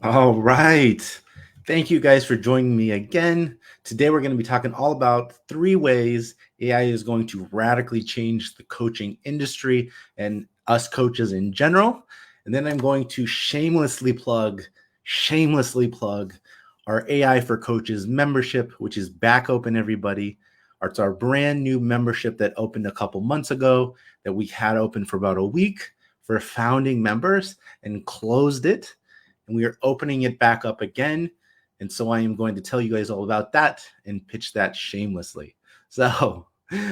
All right. Thank you guys for joining me again. Today, we're going to be talking all about 3 ways AI is going to radically change the coaching industry and us coaches in general. And then I'm going to shamelessly plug our AI for Coaches membership, which is back open, everybody. It's our brand new membership that opened a couple months ago that we had open for about a week for founding members and closed it, and we are opening it back up again. And so I am going to tell you guys all about that and pitch that shamelessly. So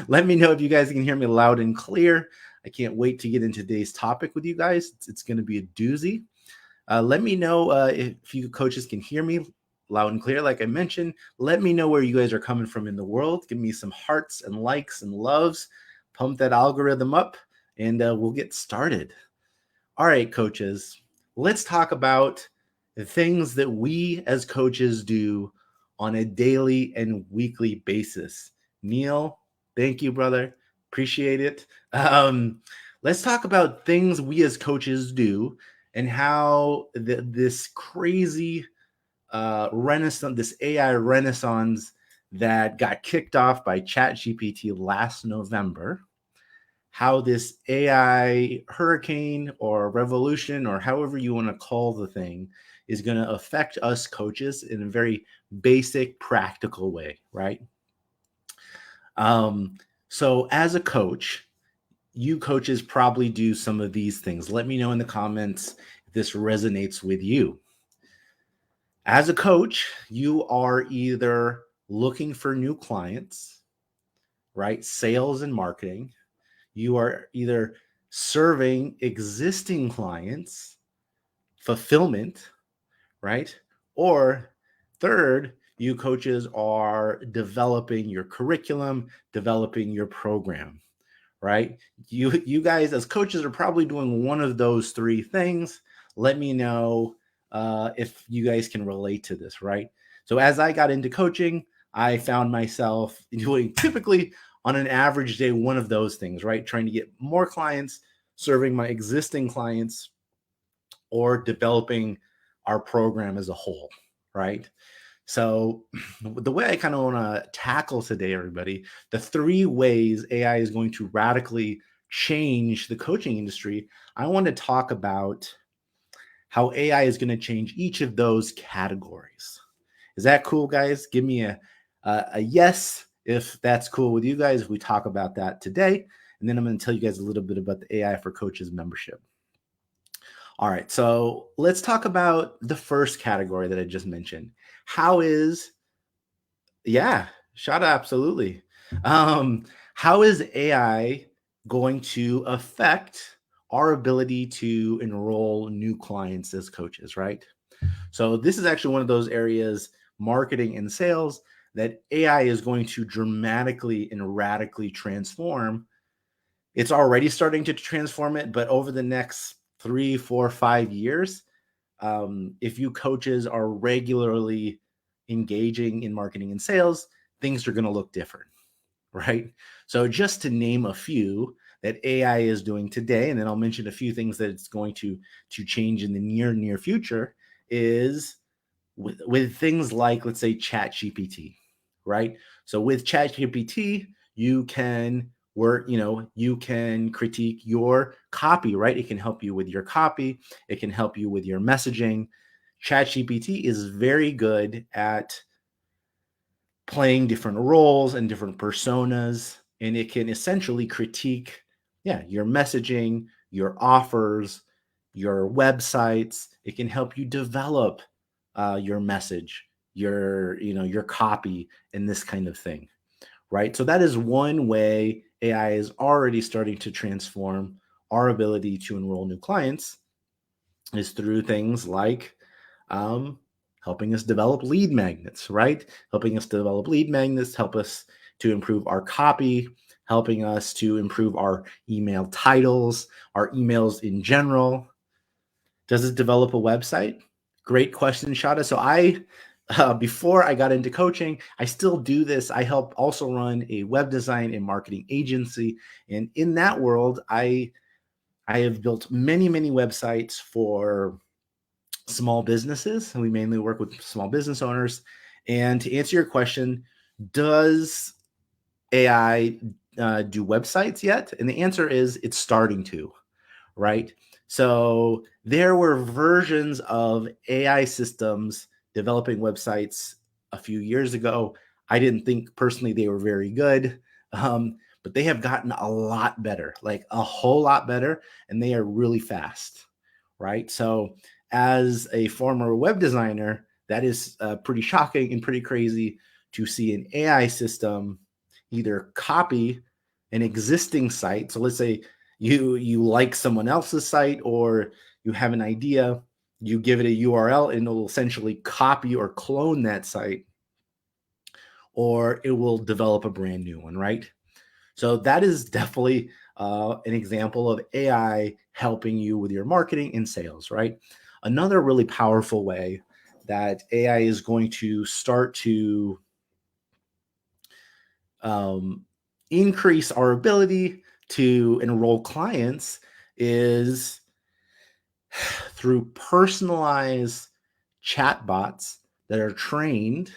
let me know if you guys can hear me loud and clear. I can't wait to get into today's topic with you guys. It's going to be a doozy. Let me know if you coaches can hear me loud and clear. Like I mentioned, let me know where you guys are coming from in the world. Give me some hearts and likes and loves. Pump that algorithm up, and we'll get started. All right, coaches, let's talk about the things that we as coaches do on a daily and weekly basis. Neil, thank you, brother. Appreciate it. Let's talk about things we as coaches do and how this crazy renaissance, this AI renaissance that got kicked off by ChatGPT last November, how this AI hurricane or revolution, or however you want to call the thing, is going to affect us coaches in a very basic, practical way, right? Um, so, as a coach, you coaches probably do some of these things. Let me know in the comments if this resonates with you. As a coach, you are either looking for new clients, right? Sales and marketing. You are either serving existing clients, fulfillment, right? Or third, you coaches are developing your curriculum, developing your program, right? You guys as coaches are probably doing one of those 3 things. Let me know if you guys can relate to this, right? So as I got into coaching, I found myself doing typically on an average day one of those things, right? Trying to get more clients, serving my existing clients, or developing our program as a whole, right? So, the way I kind of want to tackle today, everybody, the 3 ways AI is going to radically change the coaching industry, I want to talk about how AI is going to change each of those categories. Is that cool, guys? Give me a yes if that's cool with you guys. If we talk about that today, and then I'm going to tell you guys a little bit about the AI for Coaches membership. All right, so let's talk about the first category that I just mentioned. How is Yeah, shut up, absolutely. Um, how is AI going to affect our ability to enroll new clients as coaches, right? So this is actually one of those areas, marketing and sales, that AI is going to dramatically and radically transform. It's already starting to transform it, but over the next 3, 4, 5 years, if you coaches are regularly engaging in marketing and sales, things are going to look different, right? So, just to name a few that AI is doing today, and then I'll mention a few things that it's going to change in the near future, is with things like, let's say, Chat GPT, right? So with Chat GPT, you can you can critique your copy, right? It can help you with your copy, it can help you with your messaging. Chat GPT is very good at playing different roles and different personas, and it can essentially critique, yeah, your messaging, your offers, your websites. It can help you develop your message, your copy, and this kind of thing, right? So that is one way AI is already starting to transform our ability to enroll new clients, is through things like um, helping us develop lead magnets, right? Helping us develop lead magnets, help us to improve our copy, helping us to improve our email titles, our emails in general. Does it develop a website? Great question, Shada. So before I got into coaching, I still do this. I help also run a web design and marketing agency, and in that world, I have built many websites for small businesses, and we mainly work with small business owners. And to answer your question, does AI do websites yet? And the answer is it's starting to, right? So there were versions of AI systems developing websites a few years ago. I didn't think personally they were very good, but they have gotten a lot better, like a whole lot better, and they are really fast, right? So as a former web designer, that is pretty shocking and pretty crazy to see an AI system either copy an existing site. So let's say you like someone else's site, or you have an idea, you give it a URL and it'll essentially copy or clone that site, or it will develop a brand new one, right? So that is definitely an example of AI helping you with your marketing and sales, right? Another really powerful way that AI is going to start to um, increase our ability to enroll clients is through personalized chatbots that are trained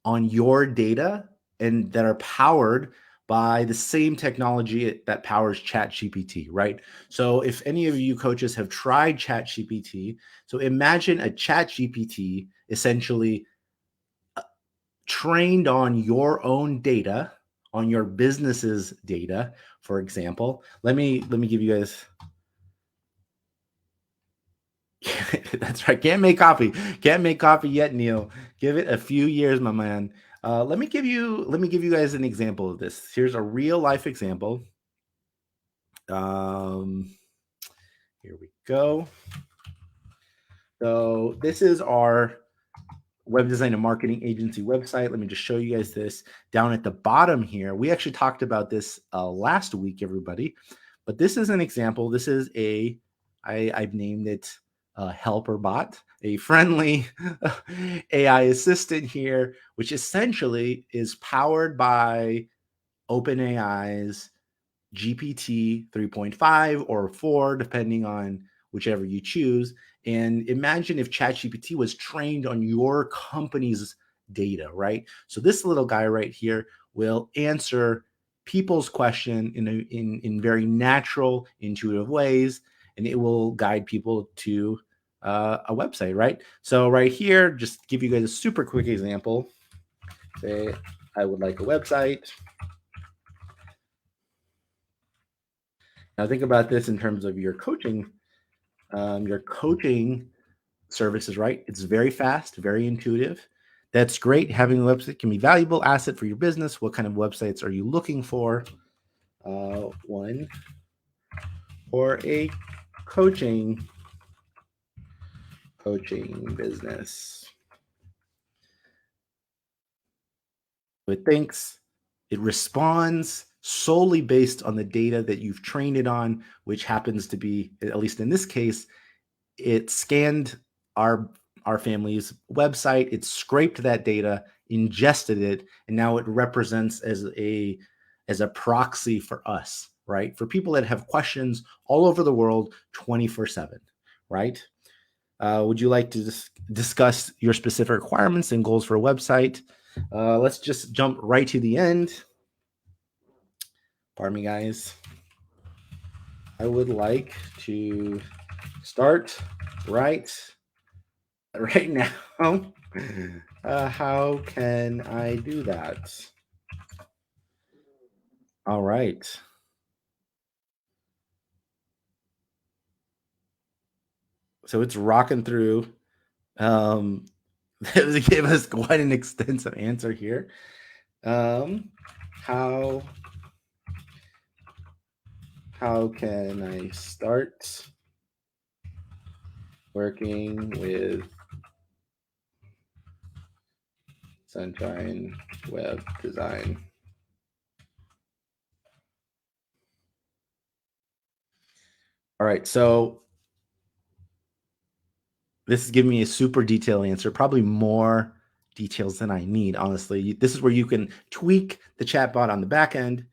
on your data and that are powered by the same technology that powers ChatGPT, right? So if any of you coaches have tried ChatGPT, so imagine a ChatGPT essentially trained on your own data, on your business's data, for example. Let me give you guys. That's right. Can't make coffee. Can't make coffee yet, Neil. Give it a few years, my man. Let me give you guys an example of this. Here's a real life example. Um, Here we go. So this is our web design and marketing agency website. Let me just show you guys this down at the bottom here. We actually talked about this last week, everybody, but this is an example. This is I've named it helper bot, a friendly AI assistant here, which essentially is powered by OpenAI's GPT 3.5 or 4, depending on whichever you choose. And imagine if ChatGPT was trained on your company's data, right? So this little guy right here will answer people's question in very natural, intuitive ways, and it will guide people to a website, right? So right here, just give you guys a super quick example. Say, I would like a website. Now think about this in terms of your coaching services, right? It's very fast, very intuitive. That's great. Having a website can be a valuable asset for your business. What kind of websites are you looking for? One for a coaching business. It thinks, it responds solely based on the data that you've trained it on, which happens to be, at least in this case, it scanned our family's website, it scraped that data, ingested it, and now it represents as a proxy for us, right? For people that have questions all over the world 24/7, right? Would you like to discuss your specific requirements and goals for a website? Let's just jump right to the end. Pardon me, guys. I would like to start right now. How can I do that? All right. So it's rocking through. It gave us quite an extensive answer here. How can I start working with Sunshine Web Design? All right, so this is giving me a super detailed answer, probably more details than I need, honestly. This is where you can tweak the chatbot on the back end.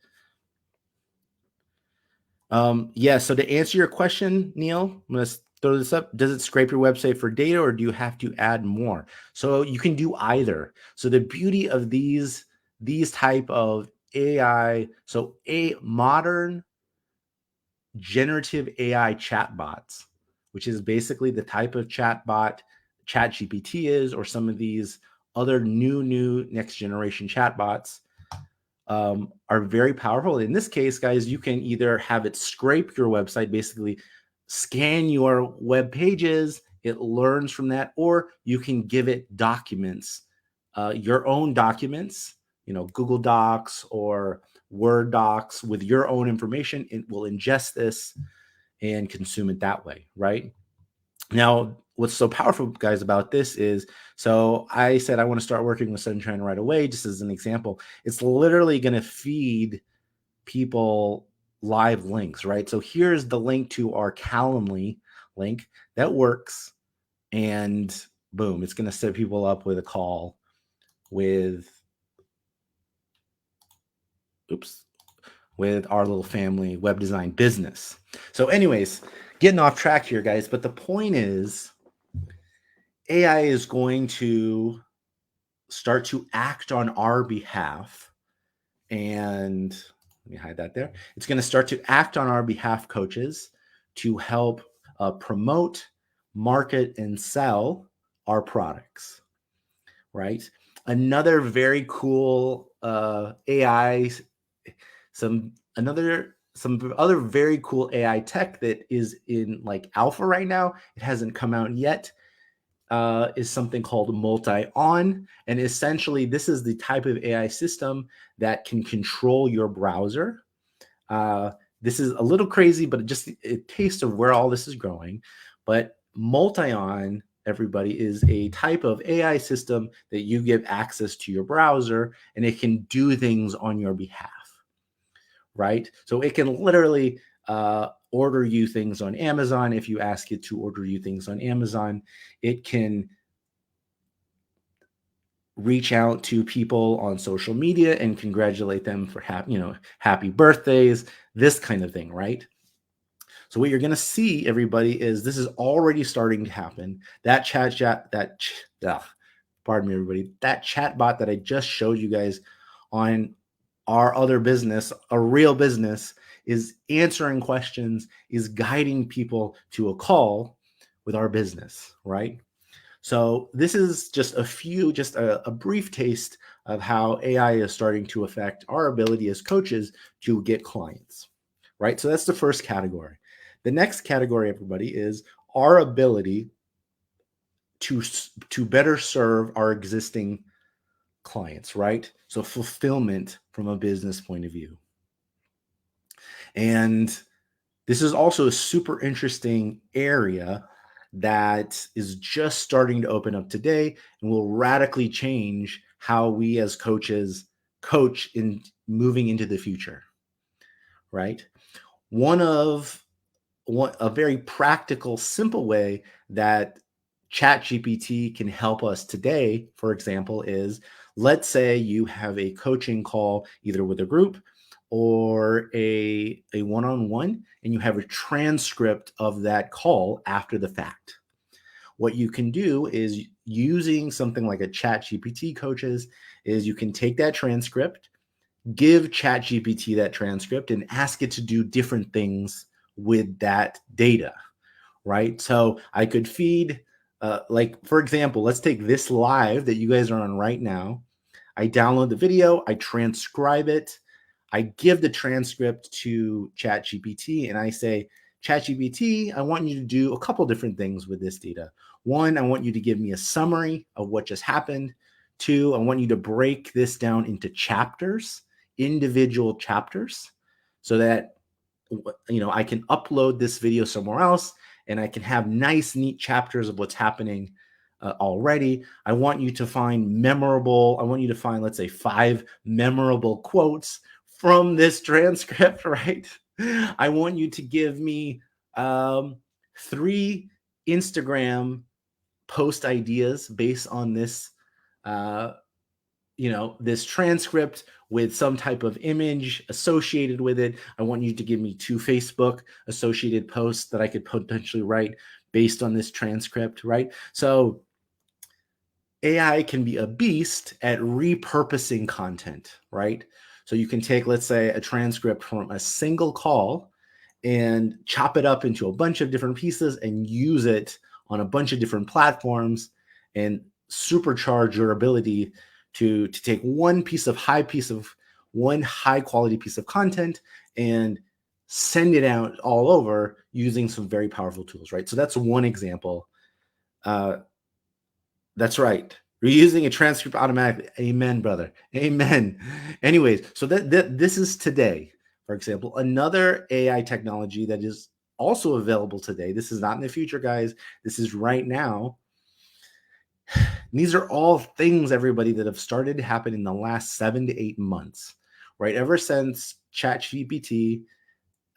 Yeah, so to answer your question, Neil, I'm going to throw this up. Does it scrape your website for data, or do you have to add more? So you can do either. So the beauty of these type of AI, so a modern generative AI chatbots, which is basically the type of chatbot ChatGPT is, or some of these other new next generation chatbots, are very powerful. In this case, guys, you can either have it scrape your website, basically scan your web pages, it learns from that, or you can give it documents, your own documents, Google Docs or Word docs with your own information. It will ingest this and consume it that way, right? Now, what's so powerful, guys, about this is, so I said I want to start working with Sunshine right away, just as an example. It's literally going to feed people live links, right? So here's the link to our Calendly link that works, and boom, it's going to set people up with a call with, with our little family web design business. So anyways, getting off track here, guys, but the point is AI is going to start to act on our behalf. And let me hide that there. It's going to start to act on our behalf, coaches, to help promote, market, and sell our products, right? Another very cool AI, some other very cool AI tech that is in like alpha right now. It hasn't come out yet. Is something called multi-on. And essentially, this is the type of AI system that can control your browser. This is a little crazy, but just a taste of where all this is going. But multi-on, everybody, is a type of AI system that you give access to your browser, and it can do things on your behalf, right? So it can literally order you things on Amazon. If you ask it to order you things on Amazon, it can reach out to people on social media and congratulate them for happy birthdays, this kind of thing, right? So what you're going to see, everybody, is this is already starting to happen. Pardon me, everybody, that chat bot that I just showed you guys on our other business, a real business, is answering questions, is guiding people to a call with our business, right? So this is just a brief taste of how AI is starting to affect our ability as coaches to get clients, right? So that's the first category. The next category, everybody, is our ability to better serve our existing clients, right? So fulfillment from a business point of view. And this is also a super interesting area that is just starting to open up today and will radically change how we as coaches coach in moving into the future, right? A very practical, simple way that ChatGPT can help us today, for example, is, let's say you have a coaching call either with a group or a one-on-one, and you have a transcript of that call after the fact. What you can do is, using something like a ChatGPT, coaches, is you can take that transcript, give ChatGPT that transcript, and ask it to do different things with that data, right? So I could feed, like, for example, let's take this live that you guys are on right now. I download the video, I transcribe it, I give the transcript to ChatGPT, and I say, ChatGPT, I want you to do a couple different things with this data. One, I want you to give me a summary of what just happened. Two, I want you to break this down into chapters, individual chapters, so that I can upload this video somewhere else and I can have nice, neat chapters of what's happening already. I want you to find, let's say, 5 memorable quotes from this transcript, right? I want you to give me 3 Instagram post ideas based on this, this transcript with some type of image associated with it. I want you to give me 2 Facebook associated posts that I could potentially write based on this transcript, right? So AI can be a beast at repurposing content, right? So you can take, let's say, a transcript from a single call and chop it up into a bunch of different pieces and use it on a bunch of different platforms and supercharge your ability to take one high quality piece of content and send it out all over using some very powerful tools, right? So that's one example. That's right. Reusing a transcript automatically. Amen, brother. Amen. Anyways, so this is today, for example, another AI technology that is also available today. This is not in the future, guys. This is right now. And these are all things, everybody, that have started to happen in the last 7 to 8 months, right? Ever since ChatGPT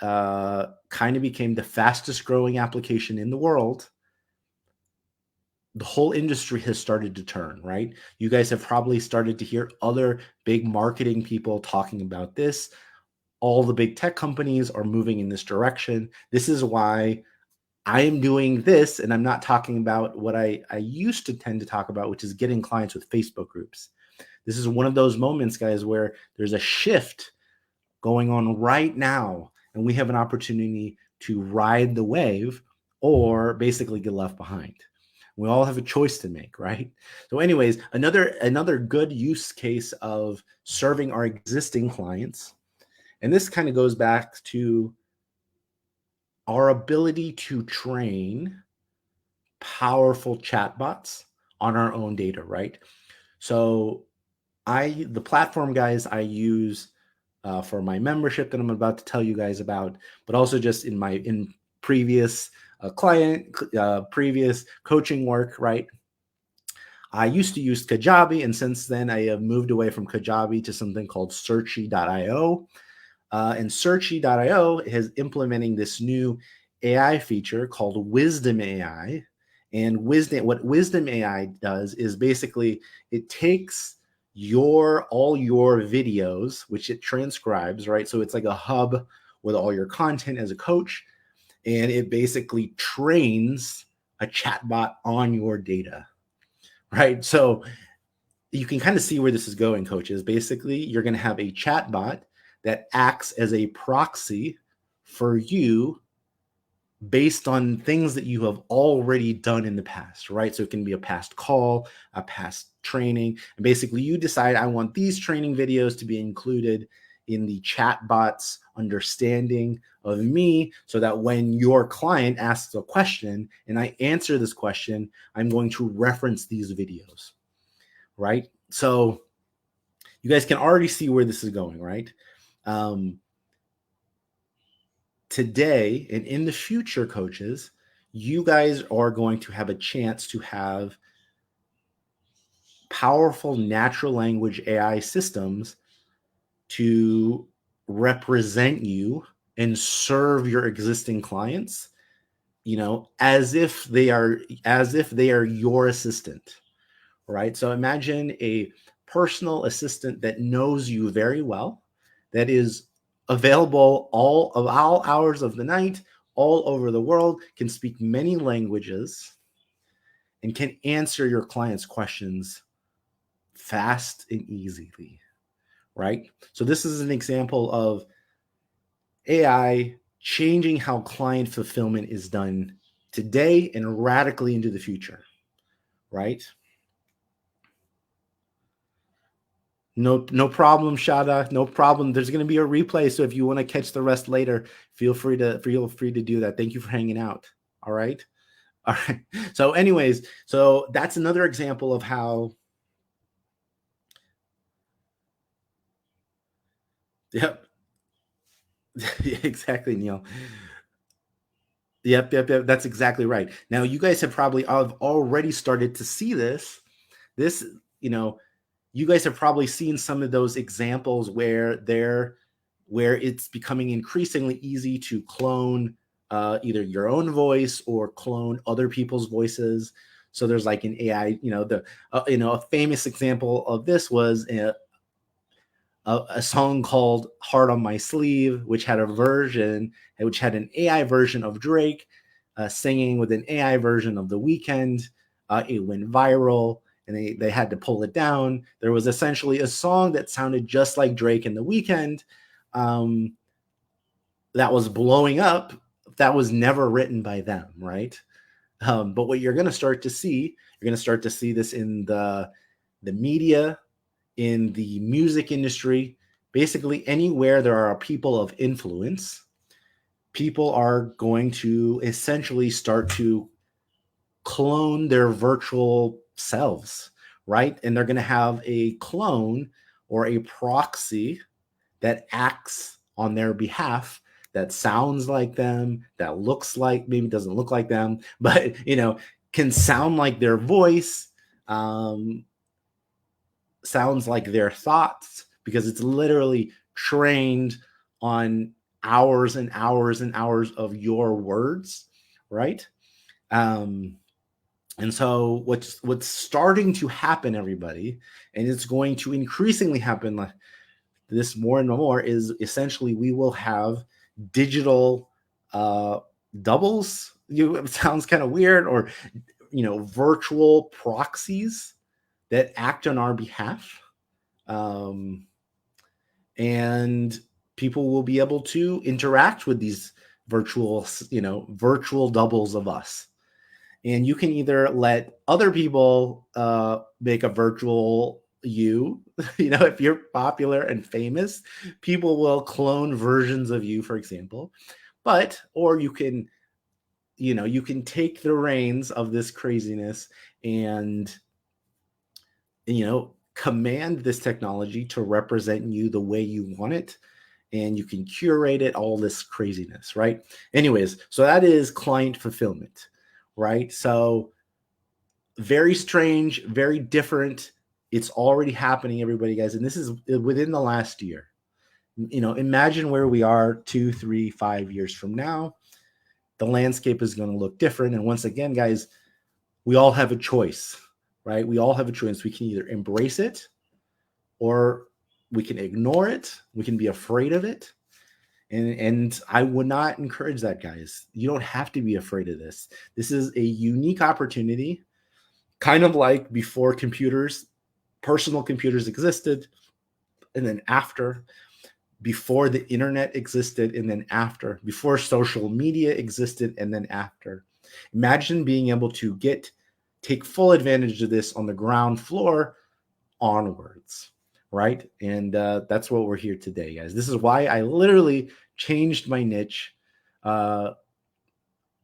kind of became the fastest growing application in the world, the whole industry has started to turn, right? You guys have probably started to hear other big marketing people talking about this. All the big tech companies are moving in this direction. This is why I am doing this, and I'm not talking about what I used to tend to talk about, which is getting clients with Facebook groups. This is one of those moments, guys, where there's a shift going on right now, and we have an opportunity to ride the wave or basically get left behind. We all have a choice to make, right? So anyways, another good use case of serving our existing clients, and this kind of goes back to our ability to train powerful chatbots on our own data, right? So the platform, guys, I use for my membership that I'm about to tell you guys about, but also just in previous previous coaching work, right? I used to use Kajabi, and since then I have moved away from Kajabi to something called Searchy.io. And Searchy.io is implementing this new AI feature called Wisdom AI. And what Wisdom AI does is basically it takes all your videos, which it transcribes, right? So it's like a hub with all your content as a coach, and it basically trains a chatbot on your data, right? So you can kind of see where this is going, coaches. Basically, you're going to have a chatbot that acts as a proxy for you based on things that you have already done in the past, right? So it can be a past call, a past training, and basically you decide, I want these training videos to be included in the chatbot's understanding of me, so that when your client asks a question and I answer this question, I'm going to reference these videos, right? So you guys can already see where this is going, right? Today and in the future, coaches, you guys are going to have a chance to have powerful natural language AI systems to represent you and serve your existing clients, as if they are your assistant, right? So imagine a personal assistant that knows you very well, that is available all hours of the night, all over the world, can speak many languages, and can answer your clients' questions fast and easily, right? So this is an example of AI changing how client fulfillment is done today and radically into the future, right? No problem, Shada. No problem. There's going to be a replay, so if you want to catch the rest later, feel free to do that. Thank you for hanging out. All right. All right. So, anyways, so that's another example of how. Yep. Exactly, Neil. Yep. That's exactly right. Now, you guys have probably already started to see this. This, you guys have probably seen some of those examples where it's becoming increasingly easy to clone either your own voice or clone other people's voices. So there's like an AI, a famous example of this was a song called "Heart on My Sleeve," which had an AI version of Drake singing with an AI version of The Weeknd. It went viral, and they had to pull it down. There was essentially a song that sounded just like Drake and The Weeknd, that was blowing up. That was never written by them, right? But what you're going to start to see, you're going to start to see this in the media, in the music industry, basically anywhere there are people of influence. People are going to essentially start to clone their virtual selves, right? And they're going to have a clone or a proxy that acts on their behalf, that sounds like them, that looks like, maybe doesn't look like them, but can sound like their voice, sounds like their thoughts, because it's literally trained on hours and hours and hours of your words, right? And so what's starting to happen, everybody, and it's going to increasingly happen like this more and more, is essentially we will have digital doubles. It sounds kind of weird, or virtual proxies that act on our behalf, and people will be able to interact with these virtual doubles of us. And you can either let other people make a virtual you. If you're popular and famous, people will clone versions of you, for example. Or you can take the reins of this craziness and command this technology to represent you the way you want it, and you can curate it, all this craziness, right? Anyways, so that is client fulfillment, right? So very strange, very different. It's already happening, everybody, guys. And this is within the last year. Imagine where we are 2, 3, 5 years from now. The landscape is going to look different. And once again, guys, we all have a choice, right? We all have a choice. We can either embrace it or we can ignore it. We can be afraid of it. And I would not encourage that, guys. You don't have to be afraid of this. This is a unique opportunity, kind of like before computers, personal computers existed, and then after, before the internet existed, and then after, before social media existed, and then after. Imagine being able to take full advantage of this on the ground floor onwards, right? And that's what we're here today, guys. This is why I literally changed my niche, or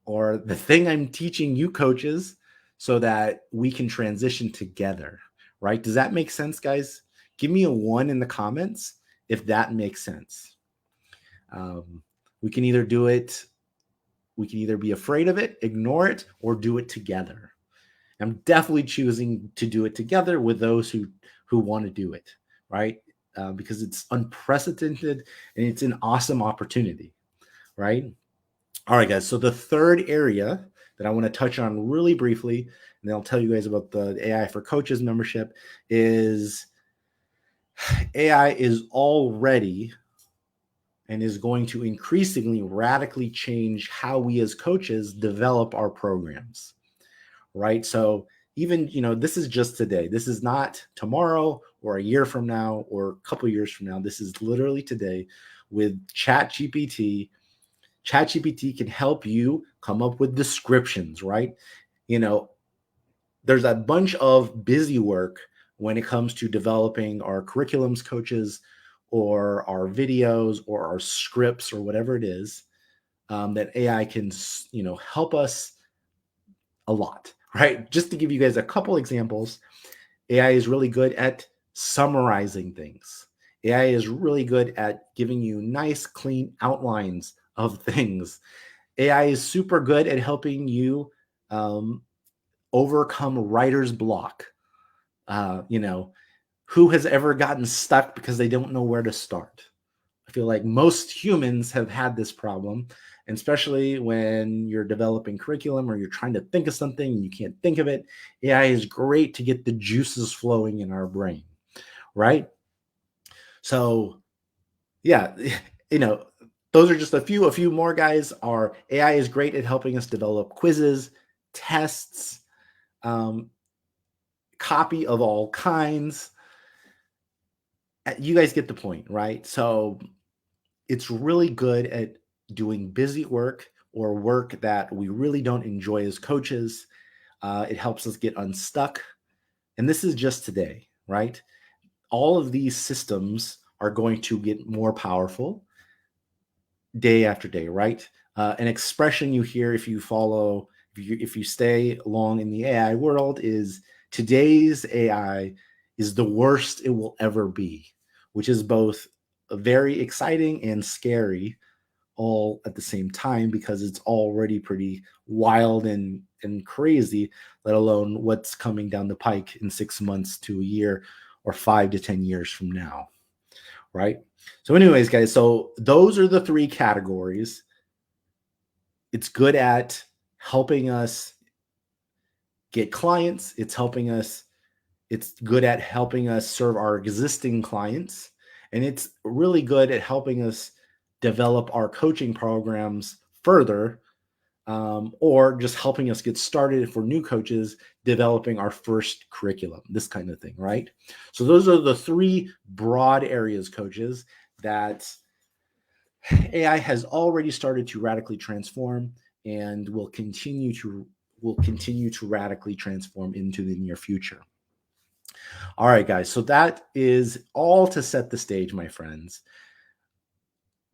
the thing I'm teaching you coaches, so that we can transition together, right? Does that make sense, guys? Give me a 1 in the comments if that makes sense. We can either do it, we can either be afraid of it, ignore it, or do it together. I'm definitely choosing to do it together with those who want to do it, right? Because it's unprecedented and it's an awesome opportunity, right? All right, guys. So the third area that I want to touch on really briefly, and then I'll tell you guys about the AI for Coaches membership, is AI is already and is going to increasingly radically change how we as coaches develop our programs, right? So even, this is just today. This is not tomorrow or a year from now or a couple years from now. This is literally today with ChatGPT. ChatGPT can help you come up with descriptions, right? There's a bunch of busy work when it comes to developing our curriculums, coaches, or our videos or our scripts or whatever it is, that AI can, help us a lot, right? Just to give you guys a couple examples, AI is really good at summarizing things. AI is really good at giving you nice, clean outlines of things. AI is super good at helping you overcome writer's block. Who has ever gotten stuck because they don't know where to start? I feel like most humans have had this problem, and especially when you're developing curriculum or you're trying to think of something and you can't think of it. AI is great to get the juices flowing in our brain, right? So, yeah, those are just a few more, guys. Our AI is great at helping us develop quizzes, tests, um, copy of all kinds. You guys get the point, right? So it's really good at doing busy work or work that we really don't enjoy as coaches. It helps us get unstuck. And this is just today, right? All of these systems are going to get more powerful day after day, right? An expression you hear if you follow, if you stay long in the AI world is today's AI is the worst it will ever be, which is both very exciting and scary all at the same time because it's already pretty wild and crazy, let alone what's coming down the pike in 6 months to a year or 5 to 10 years from now, right? So, anyways, guys, so those are the three categories. It's good at helping us get clients. It's good at helping us serve our existing clients. And it's really good at helping us develop our coaching programs further, or just helping us get started for new coaches, developing our first curriculum, this kind of thing, right? So those are the three broad areas, coaches, that AI has already started to radically transform and will continue to radically transform into the near future. All right, guys. So that is all to set the stage, my friends,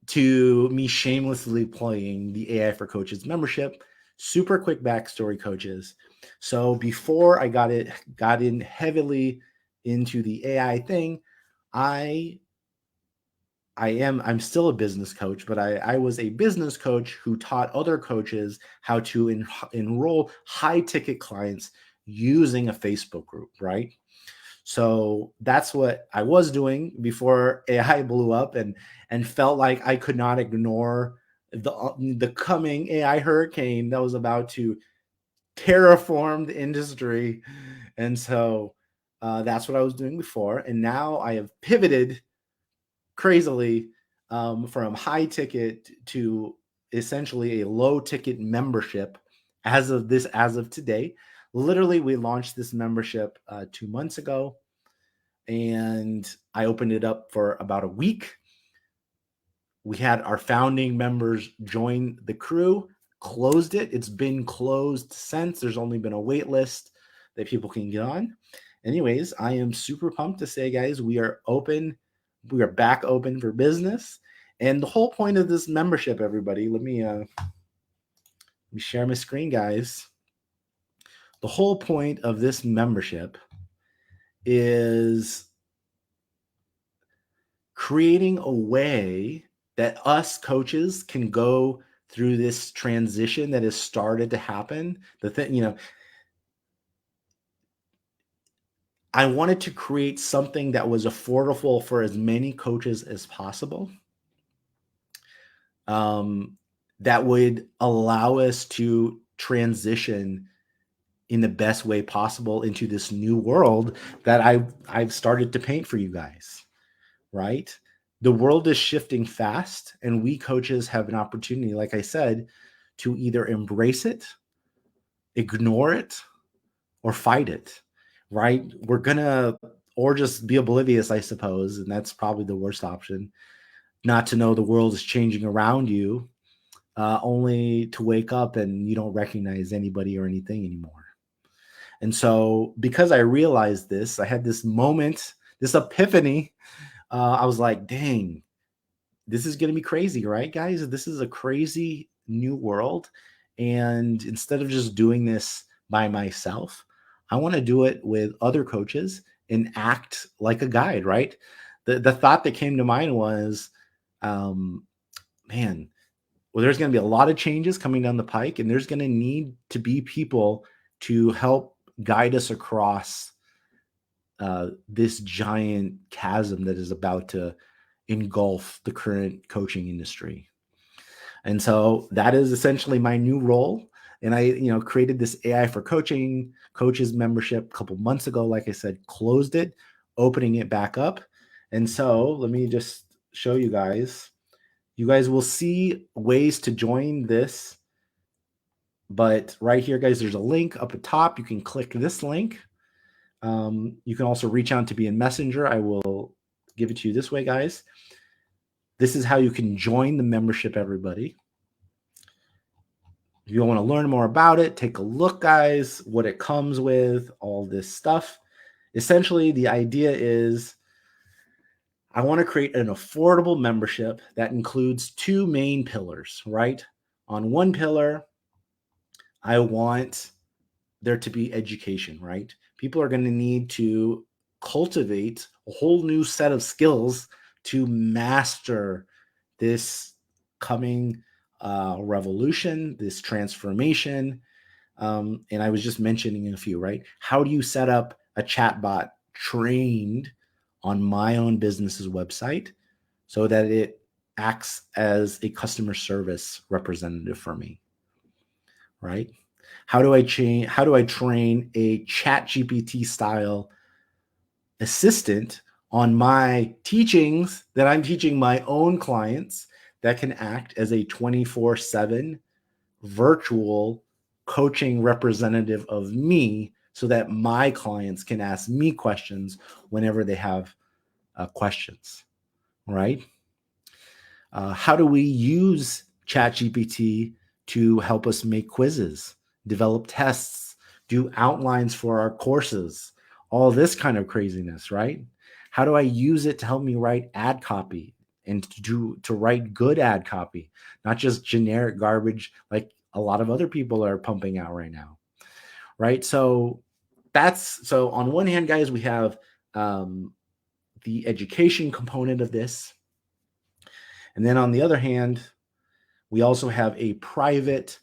to me shamelessly playing the AI for Coaches membership. Super quick backstory, coaches. So before I got in heavily into the AI thing, I I'm still a business coach, but I was a business coach who taught other coaches how to enroll high ticket clients using a Facebook group, right? So that's what I was doing before AI blew up and felt like I could not ignore the coming AI hurricane that was about to terraform the industry. And so that's what I was doing before. And now I have pivoted crazily, from high ticket to essentially a low ticket membership as of today. Literally, we launched this membership 2 months ago, and I opened it up for about a week. We had our founding members join the crew, closed it. It's been closed since. There's only been a wait list that people can get on. Anyways, I am super pumped to say, guys, we are open. We are back open for business. And the whole point of this membership, everybody, let me share my screen, guys. The whole point of this membership is creating a way that us coaches can go through this transition that has started to happen. The thing, I wanted to create something that was affordable for as many coaches as possible. That would allow us to transition in the best way possible into this new world that I've started to paint for you guys, right? The world is shifting fast, and we coaches have an opportunity, like I said, to either embrace it, ignore it, or fight it, right? We're gonna, or just be oblivious, I suppose, and that's probably the worst option, not to know the world is changing around you, only to wake up and you don't recognize anybody or anything anymore. And so, because I realized this, I had this moment, this epiphany. I was like, dang, this is going to be crazy, right, guys? This is a crazy new world. And instead of just doing this by myself, I want to do it with other coaches and act like a guide, right? The thought that came to mind was, man, well, there's going to be a lot of changes coming down the pike, and there's going to need to be people to help guide us across this giant chasm that is about to engulf the current coaching industry. And so that is essentially my new role. And I, created this AI for coaching coaches membership a couple months ago. Like I said, closed it, opening it back up. And so let me just show you guys. You guys will see ways to join this. But right here, guys, there's a link up at top. You can click this link. You can also reach out to me in Messenger. I will give it to you this way, guys. This is how you can join the membership, everybody. If you want to learn more about it, take a look, guys, what it comes with, all this stuff. Essentially, the idea is I want to create an affordable membership that includes two main pillars, right? On one pillar, I want there to be education, right? People are going to need to cultivate a whole new set of skills to master this coming revolution, this transformation. And I was just mentioning a few, right? How do you set up a chatbot trained on my own business's website so that it acts as a customer service representative for me, right? How do I train a chat GPT style assistant on my teachings that I'm teaching my own clients that can act as a 24/7 virtual coaching representative of me so that my clients can ask me questions whenever they have questions, right? How do we use ChatGPT to help us make quizzes, develop tests, do outlines for our courses, all this kind of craziness, right? How do I use it to help me write ad copy and to write good ad copy, not just generic garbage like a lot of other people are pumping out right now, right? So on one hand, guys, we have the education component of this. And then on the other hand, we also have a private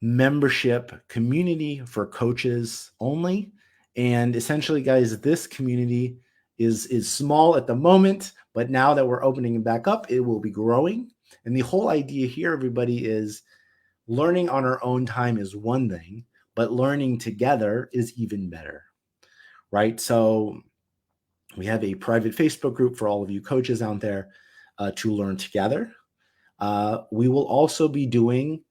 membership community for coaches only. And essentially, guys, this community is small at the moment, but now that we're opening it back up, it will be growing. And the whole idea here, everybody, is learning on our own time is one thing, but learning together is even better, right? So we have a private Facebook group for all of you coaches out there to learn together. We will also be doing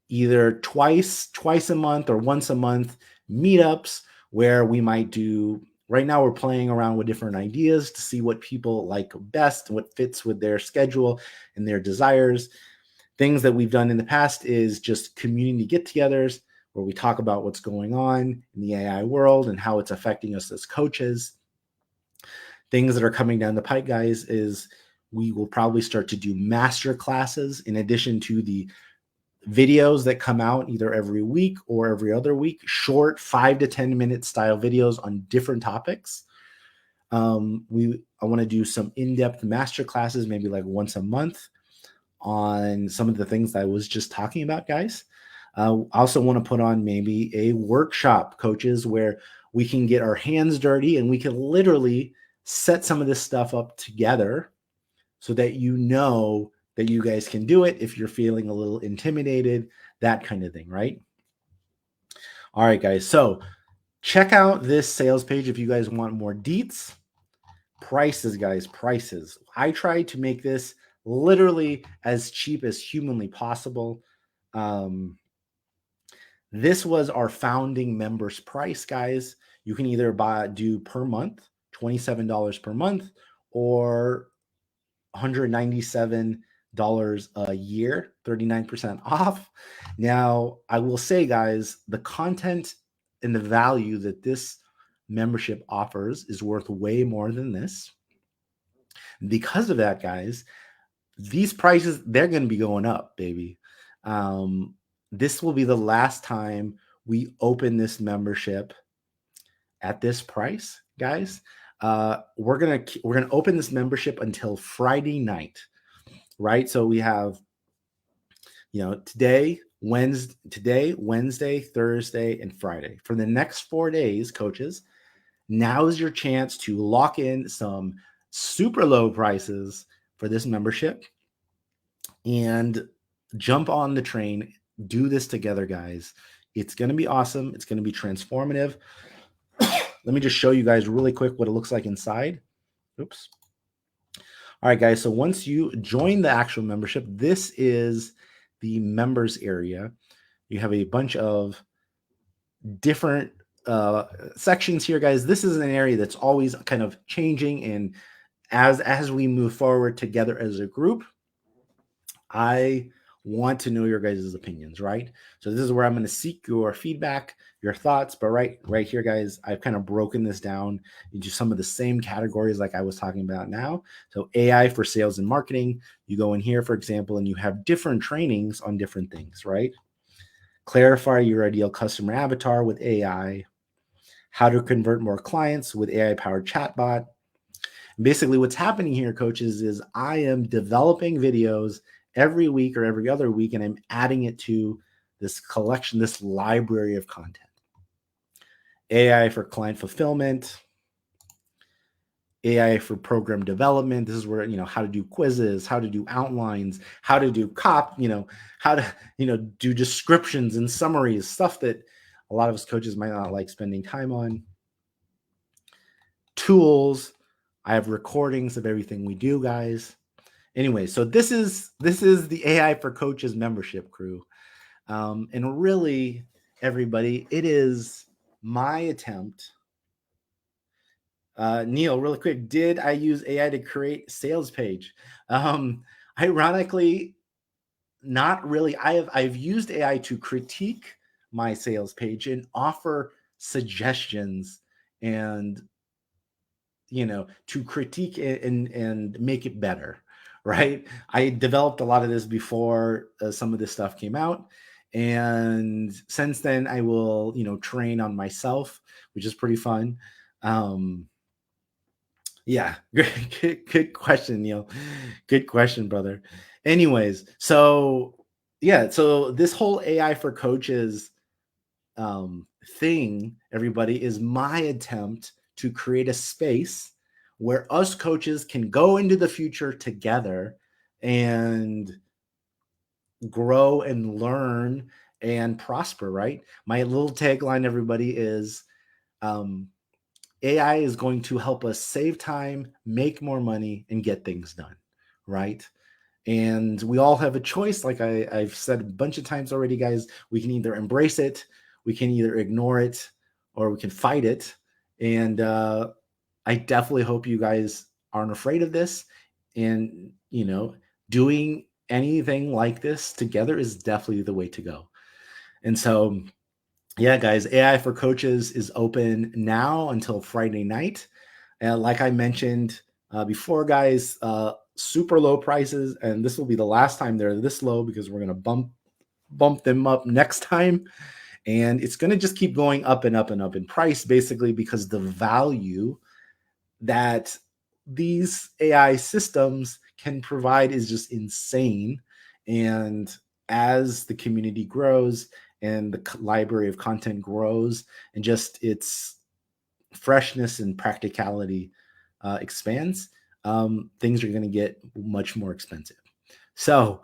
either twice a month or once a month meetups where we might do. Right now, we're playing around with different ideas to see what people like best, what fits with their schedule and their desires. Things that we've done in the past is just community get-togethers where we talk about what's going on in the AI world and how it's affecting us as coaches. Things that are coming down the pike, guys, is we will probably start to do master classes in addition to the videos that come out either every week or every other week, short 5 to 10 minute style videos on different topics. I want to do some in-depth master classes, maybe like once a month on some of the things that I was just talking about, guys. I also want to put on maybe a workshop, coaches, where we can get our hands dirty and we can literally set some of this stuff up together so that you know that you guys can do it if you're feeling a little intimidated, that kind of thing, right? All right, guys. So check out this sales page if you guys want more deets. Prices, guys, prices. I tried to make this literally as cheap as humanly possible. This was our founding members price, guys. You can either do per month, $27 per month, or $197 a year, 39% off. Now, I will say, guys, the content and the value that this membership offers is worth way more than this. Because of that, guys, these prices, they're going to be going up, baby. This will be the last time we open this membership at this price, guys. We're gonna open this membership until Friday night, right? So we have, today, Wednesday, Thursday, and Friday. For the next 4 days, coaches, now is your chance to lock in some super low prices for this membership and jump on the train. Do this together, guys. It's going to be awesome. It's going to be transformative. Let me just show you guys really quick what it looks like inside. Oops. All right, guys. So once you join the actual membership, this is the members area. You have a bunch of different sections here, guys. This is an area that's always kind of changing, and as we move forward together as a group, I want to know your guys' opinions, right? So this is where I'm going to seek your feedback, your thoughts. But right here, guys, I've kind of broken this down into some of the same categories like I was talking about now. So AI for sales and marketing, you go in here, for example, and you have different trainings on different things, right? Clarify your ideal customer avatar with AI, how to convert more clients with AI-powered chatbot. Basically, what's happening here, coaches, is I am developing videos every week or every other week, and I'm adding it to this collection, this library of content. AI for client fulfillment, AI for program development. This is where, how to do quizzes, how to do outlines, how to do how to, do descriptions and summaries, stuff that a lot of us coaches might not like spending time on. Tools. I have recordings of everything we do, guys. Anyway, so this is the AI for Coaches membership crew. And really, everybody, it is my attempt. Neil, really quick, did I use AI to create sales page? Ironically, not really. I've used AI to critique my sales page and offer suggestions and to critique it and make it better, right? I developed a lot of this before some of this stuff came out. And since then, I will, train on myself, which is pretty fun. Yeah, good question, Neil. Good question, brother. Anyways, so yeah, so this whole AI for coaches thing, everybody, is my attempt to create a space where us coaches can go into the future together and grow and learn and prosper, right? My little tagline, everybody, is AI is going to help us save time, make more money, and get things done, right? And we all have a choice. Like I've said a bunch of times already, guys, we can either embrace it, we can either ignore it, or we can fight it. And I definitely hope you guys aren't afraid of this. And, doing anything like this together is definitely the way to go. And so, yeah, guys, AI for Coaches is open now until Friday night. Like I mentioned before, guys, super low prices, and this will be the last time they're this low because we're going to bump them up next time. And it's going to just keep going up and up and up in price, basically, because the value that these AI systems can provide is just insane. And as the community grows and the library of content grows and just its freshness and practicality expands, things are going to get much more expensive. So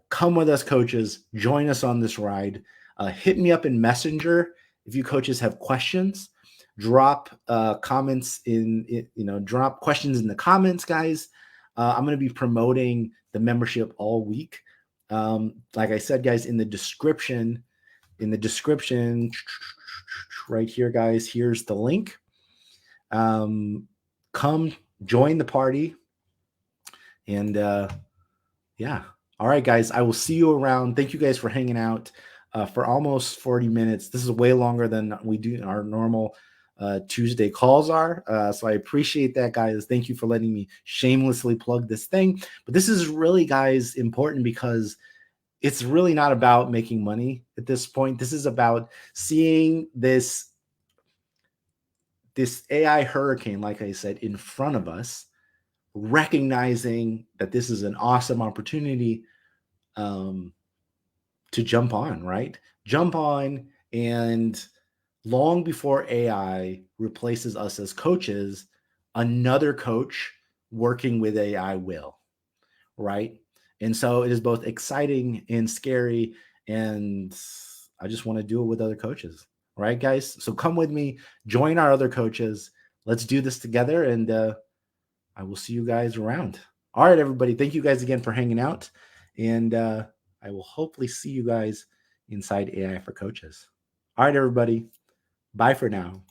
come with us, coaches. Join us on this ride. Hit me up in Messenger if you coaches have questions. Drop comments drop questions in the comments, guys. I'm going to be promoting the membership all week. Like I said, guys, in the description, right here, guys, here's the link. Come join the party. And yeah. All right, guys, I will see you around. Thank you guys for hanging out for almost 40 minutes. This is way longer than we do our normal Tuesday calls are. So I appreciate that, guys. Thank you for letting me shamelessly plug this thing. But this is really, guys, important because it's really not about making money at this point. This is about seeing this AI hurricane, like I said, in front of us, recognizing that this is an awesome opportunity to jump on, right? Jump on, and long before AI replaces us as coaches, another coach working with AI will, right? And so it is both exciting and scary, and I just want to do it with other coaches, right, guys? So come with me, join our other coaches. Let's do this together, and I will see you guys around. All right, everybody. Thank you guys again for hanging out. And I will hopefully see you guys inside AI for Coaches. All right, everybody. Bye for now.